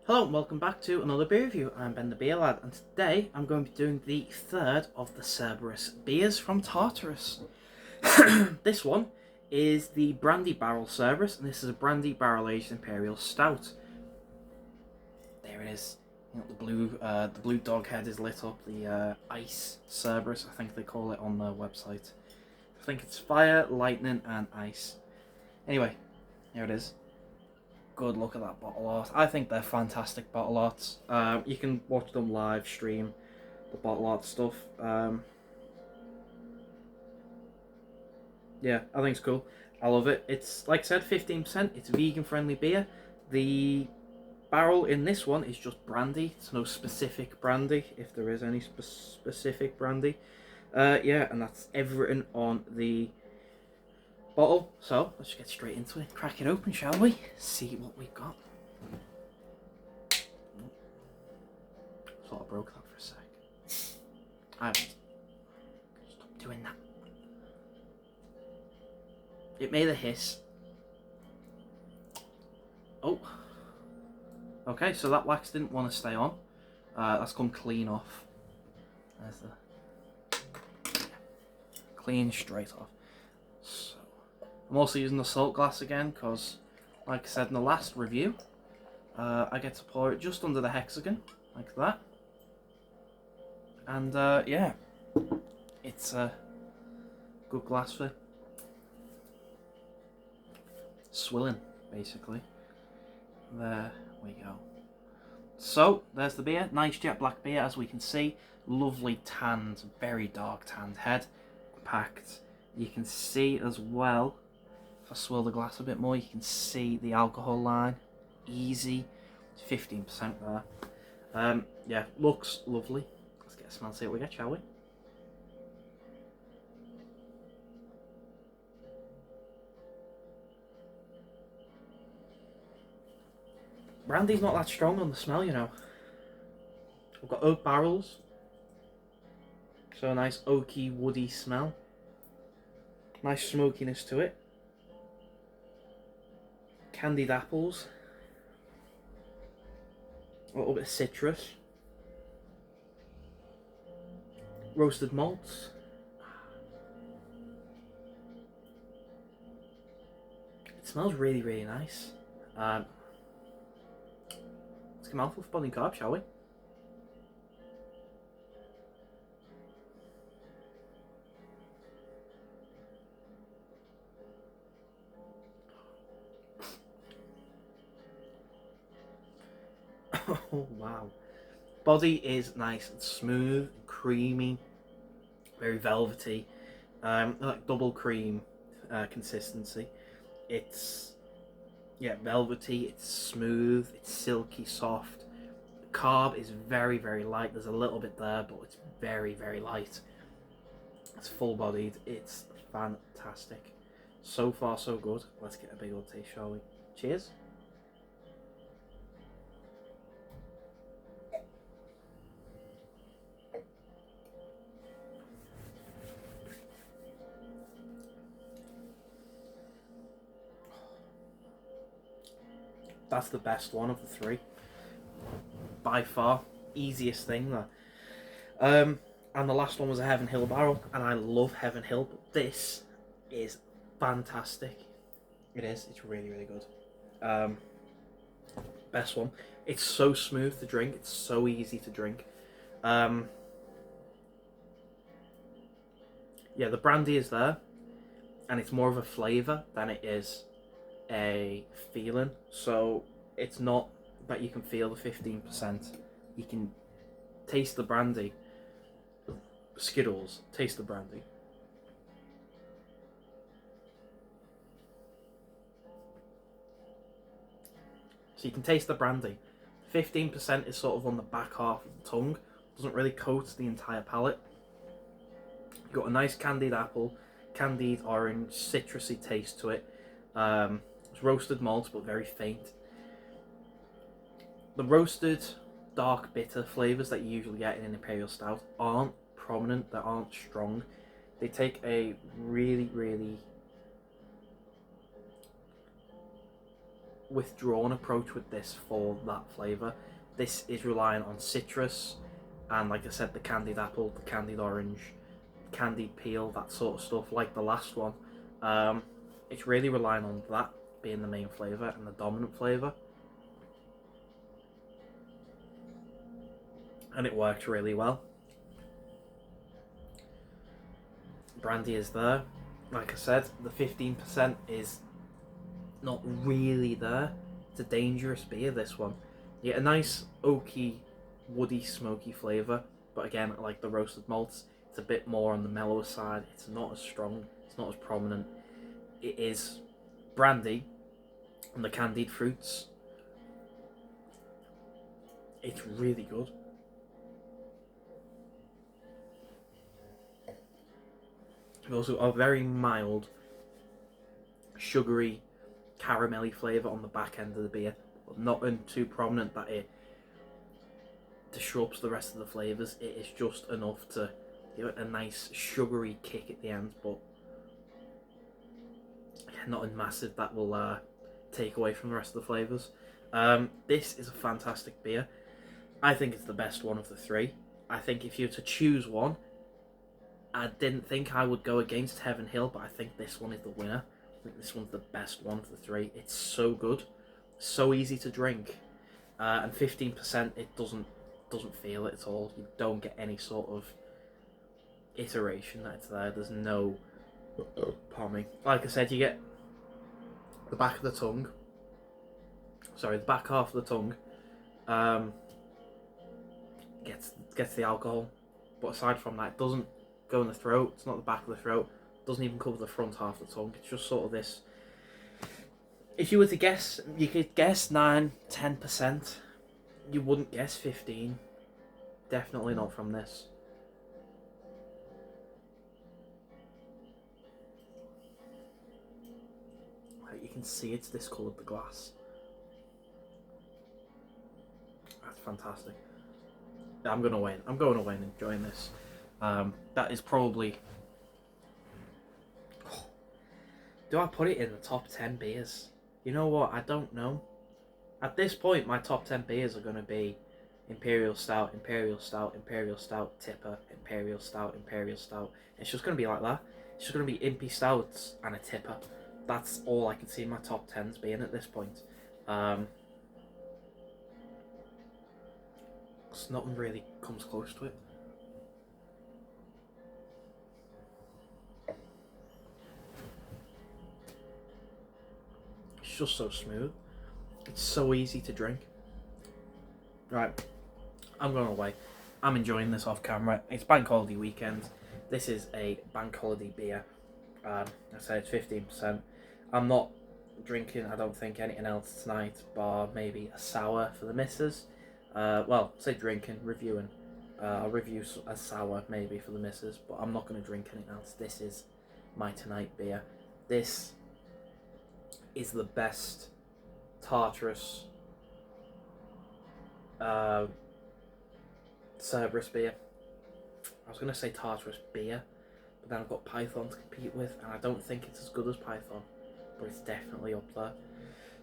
Hello and welcome back to another beer review. I'm Ben the Beer Lad, and today I'm going to be doing the third of the Cerberus beers from Tartarus. This one is the Brandy Barrel Cerberus, and this is a Brandy Barrel Aged Imperial Stout. There it is. You know, the blue dog head is lit up. The ice Cerberus, I think they call it on their website. I think it's fire, lightning, and ice. Anyway, here it is. Good look at that bottle art. I think they're fantastic bottle arts. You can watch them live stream the bottle art stuff. Yeah, I think it's cool. I love it. It's, like I said, 15%. It's vegan friendly beer. The barrel in this one is just brandy. It's no specific brandy, if there is any specific brandy. Yeah, and that's everything on the bottle. So let's just get straight into it. Crack it open, shall we? See what we've got. Thought I broke that for a sec. I haven't. Stop doing that. It made a hiss. Oh. Okay, so that wax didn't want to stay on. That's come clean off. There's the clean straight off. So I'm also using the salt glass again because, like I said in the last review, I get to pour it just under the hexagon, like that. And yeah, it's a good glass for swilling, basically. There we go. So there's the beer, nice jet black beer, as we can see. Lovely tanned, very dark tanned head, packed. You can see as well, if I swirl the glass a bit more, you can see the alcohol line. Easy, 15% there. Yeah, looks lovely. Let's get a smell and see what we get, shall we? Brandy's not that strong on the smell, you know. We've got oak barrels, so a nice oaky, woody smell. Nice smokiness to it. Candied apples. A little bit of citrus. Roasted malts. It smells really, really nice. Let's get a mouthful of budding carb, shall we? Oh wow. Body is nice and smooth, creamy, very velvety, like double cream consistency. It's, yeah, velvety, it's smooth, it's silky soft. The carb is very, very light. There's a little bit there, but it's very, very light. It's full bodied, it's fantastic. So far, so good. Let's get a big old taste, shall we? Cheers. That's the best one of the three. By far. Easiest thing there. And the last one was a Heaven Hill barrel, and I love Heaven Hill, but this is fantastic. It is. It's really, really good. Best one. It's so smooth to drink. It's so easy to drink. Yeah, the brandy is there, and it's more of a flavour than it is a feeling. So it's not that you can feel the 15%. You can taste the brandy. Skittles, taste the brandy. So you can taste the brandy. 15% is sort of on the back half of the tongue. Doesn't really coat the entire palate. You've got a nice candied apple, candied orange, citrusy taste to it. It's roasted malt, but very faint. The roasted, dark, bitter flavours that you usually get in an Imperial Stout aren't prominent, they aren't strong. They take a really, really withdrawn approach with this for that flavour. This is relying on citrus and, like I said, the candied apple, the candied orange, candied peel, that sort of stuff, like the last one. It's really relying on that being the main flavour and the dominant flavour. And it works really well. Brandy is there. Like I said, the 15% is not really there. It's a dangerous beer, this one. You get a nice oaky, woody, smoky flavour, but again, like the roasted malts, it's a bit more on the mellower side. It's not as strong, it's not as prominent. It is brandy and the candied fruits. It's really good. It's also a very mild, sugary, caramelly flavour on the back end of the beer, but not too prominent that it disrupts the rest of the flavours. It is just enough to give it a nice sugary kick at the end, but not massive that will take away from the rest of the flavours. This is a fantastic beer. I think it's the best one of the three. I think if you were to choose one, I didn't think I would go against Heaven Hill, but I think this one is the winner. I think this one's the best one of the three. It's so good, so easy to drink, and 15%. It doesn't feel it at all. You don't get any sort of iteration that it's there. There's no, pardon me. Like I said, you get the back of the tongue. Sorry, the back half of the tongue gets the alcohol, but aside from that, it doesn't go in the throat. It's not the back of the throat. It doesn't even cover the front half of the tongue. It's just sort of this. If you were to guess, you could guess 9-10%. You wouldn't guess 15. Definitely not from this. You can see it's this coloured, the glass. That's fantastic. I'm going away and enjoying this. That is probably... Do I put it in the top 10 beers? You know what? I don't know. At this point, my top 10 beers are going to be Imperial Stout, Imperial Stout, Imperial Stout, Tipper, Imperial Stout, Imperial Stout. It's just going to be like that. It's just going to be Impy Stouts and a Tipper. That's all I can see my top 10s being at this point. Nothing really comes close to it. It's just so smooth. It's so easy to drink. Right, I'm going away. I'm enjoying this off camera. It's bank holiday weekend. This is a bank holiday beer. I say it's 15%. I'm not drinking, I don't think, anything else tonight, bar maybe a sour for the missus. Well, say drinking, reviewing. I'll review a sour maybe for the missus, but I'm not going to drink anything else. This is my tonight beer. This is the best Tartarus Cerberus beer. I was going to say Tartarus beer, but then I've got Python to compete with, and I don't think it's as good as Python, but it's definitely up there.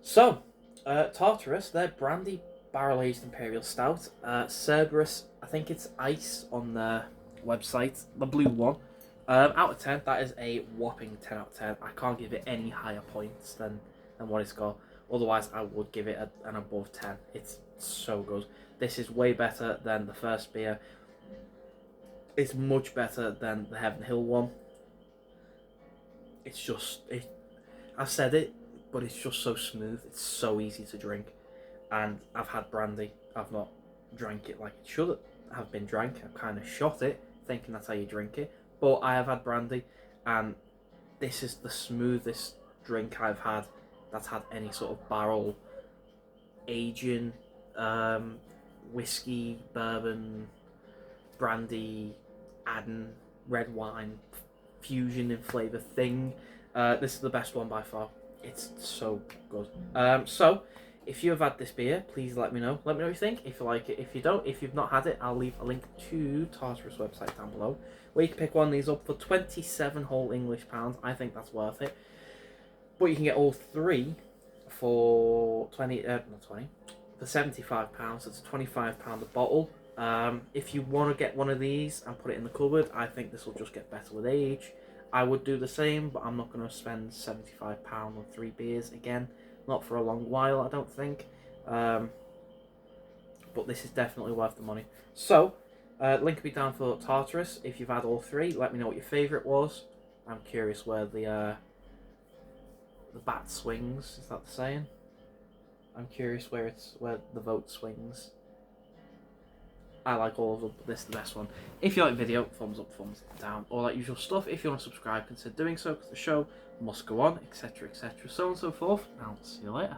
So, Tartarus, their brandy barrel-aged Imperial Stout. Cerberus, I think it's ice on their website, the blue one. Out of 10, that is a whopping 10 out of 10. I can't give it any higher points than what it's got. Otherwise, I would give it an above 10. It's so good. This is way better than the first beer. It's much better than the Heaven Hill one. It's just... I said it, but it's just so smooth. It's so easy to drink. And I've had brandy. I've not drank it like it should have been drank. I've kind of shot it, thinking that's how you drink it. But I have had brandy, and this is the smoothest drink I've had that's had any sort of barrel aging, whiskey, bourbon, brandy, adding red wine, fusion in flavour thing. This is the best one by far. It's so good. So, if you have had this beer, please let me know. Let me know what you think, if you like it. If you don't, if you've not had it, I'll leave a link to Tartarus' website down below, where you can pick one of these up for 27 whole English pounds. I think that's worth it. But you can get all three for not 20, for £75. It's a £25 a bottle. If you want to get one of these and put it in the cupboard, I think this will just get better with age. I would do the same, but I'm not going to spend £75 on 3 beers again. Not for a long while, I don't think. But this is definitely worth the money. So, link will be down for Tartarus. If you've had all 3, let me know what your favourite was. I'm curious where the bat swings. Is that the saying? I'm curious where the vote swings. I like all of them, but this is the best one. If you like the video, thumbs up, thumbs down, all that usual stuff. If you want to subscribe, consider doing so, because the show must go on, etc, etc, so on and so forth. I'll see you later.